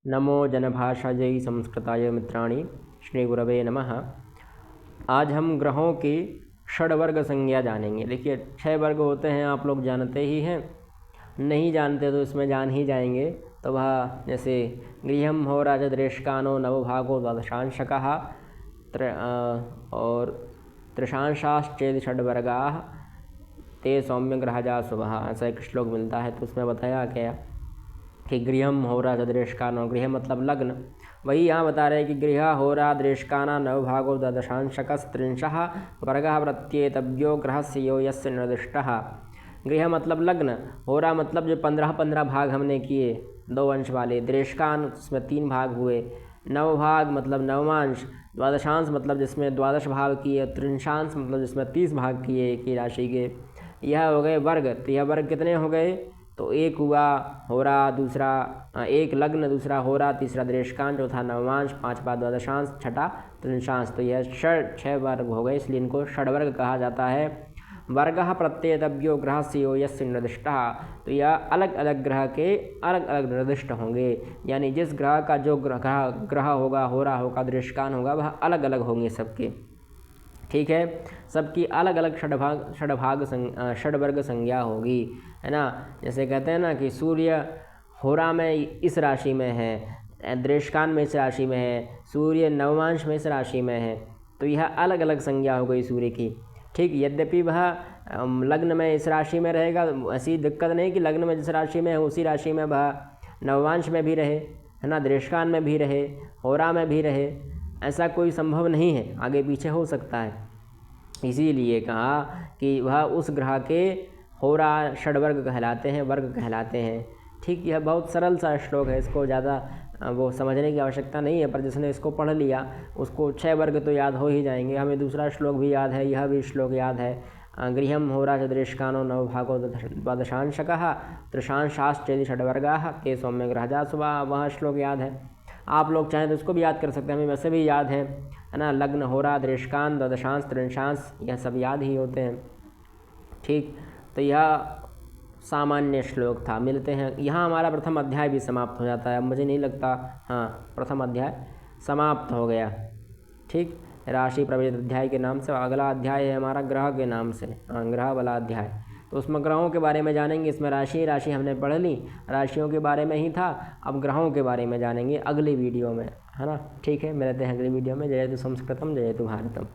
नमो जनभाषायै संस्कृताय मित्राणि श्री गुरवे नमः। आज हम ग्रहों की षड्वर्ग संज्ञा जानेंगे। देखिए 6 वर्ग होते हैं, आप लोग जानते ही हैं, नहीं जानते तो इसमें जान ही जाएंगे। तो वह जैसे गृहम होराजदृष्कानो नवभागो द्वादशांशकः और त्रिशांशाश्चेद षड्वर्गाः ते सौम्य ग्रहजा शुभः, ऐसा एक श्लोक मिलता है। तो उसमें बताया गया कि गृहम होरा दृष्कानो, गृह मतलब लग्न, वही यहाँ बता रहे हैं कि गृह होरा दृष्काना नवभागो द्वादशांशकस्त्रिंशः वर्गः प्रत्येतव्यो ग्रहस्य यो यस्य निर्दिष्टः। गृह मतलब लग्न, होरा मतलब जो 15-15 भाग हमने किए 2 अंश वाले, दृष्कान उसमें 3 भाग हुए, नवभाग मतलब नवमांश, द्वादशांश मतलब जिसमें 12 भाग किए, त्रिंशांश मतलब जिसमें 30 भाग किए एक ही राशि के। यह हो गए वर्ग। तो यह वर्ग कितने हो गए? तो एक हुआ होरा, दूसरा एक लग्न, दूसरा होरा, तीसरा दृष्कान, चौथा नवमांश, 5वां द्वादशांश, छठा त्रिंशांश। तो यह 6 वर्ग हो गए, इसलिए इनको षड्वर्ग कहा जाता है। वर्गः प्रत्येतव्यो ग्रहस्य यो यस्य निर्दिष्टः। तो यह अलग अलग ग्रह के अलग अलग निर्दिष्ट होंगे, यानी जिस ग्रह का जो ग्रह होगा, होरा होगा, दृष्कान होगा, वह अलग अलग होंगे सबके। ठीक है, सबकी अलग अलग षड्वर्ग संज्ञा होगी, है ना। जैसे कहते हैं ना कि सूर्य होरा में इस राशि में है, दृष्कान में इस राशि में है, सूर्य नवमांश में इस राशि में है, तो यह अलग अलग संज्ञा हो गई सूर्य की। ठीक, यद्यपि वह लग्न में इस राशि में रहेगा, ऐसी दिक्कत नहीं कि लग्न में जिस राशि में है उसी राशि में वह नवमांश में भी रहे, है ना, दृष्कान में भी रहे, होरा में भी रहे, ऐसा कोई संभव नहीं है, आगे पीछे हो सकता है। इसीलिए कहा कि वह उस ग्रह के होरा षड्वर्ग कहलाते हैं, वर्ग कहलाते हैं। ठीक, यह बहुत सरल सा श्लोक है, इसको ज़्यादा वो समझने की आवश्यकता नहीं है, पर जिसने इसको पढ़ लिया उसको 6 वर्ग तो याद हो ही जाएंगे। हमें दूसरा श्लोक भी याद है, यह भी श्लोक याद है, गृहम होरा दृष्कानो नवभागो द्वादशांशकः त्रिशांशाश्चेद षड्वर्गाः ते सौम्य ग्रहजा शुभः, वह श्लोक याद है। आप लोग चाहें तो इसको भी याद कर सकते हैं, हमें वैसे भी याद है ना, लग्न होरा दृष्कान द्वादशांश त्रिंशांश यह सब याद ही होते हैं। ठीक, तो यह सामान्य श्लोक था। मिलते हैं, यहाँ हमारा प्रथम अध्याय भी समाप्त हो जाता है। अब मुझे नहीं लगता, हाँ, प्रथम अध्याय समाप्त हो गया। ठीक, राशि प्रवेद अध्याय के नाम से अगला अध्याय है हमारा ग्रह के नाम से, ग्रह वाला अध्याय। तो उसमें ग्रहों के बारे में जानेंगे। इसमें राशि हमने पढ़ ली, राशियों के बारे में ही था, अब ग्रहों के बारे में जानेंगे अगली वीडियो में, है ना। ठीक है, मिलते हैं अगली वीडियो में। जयतु संस्कृतम जयतु भारतम।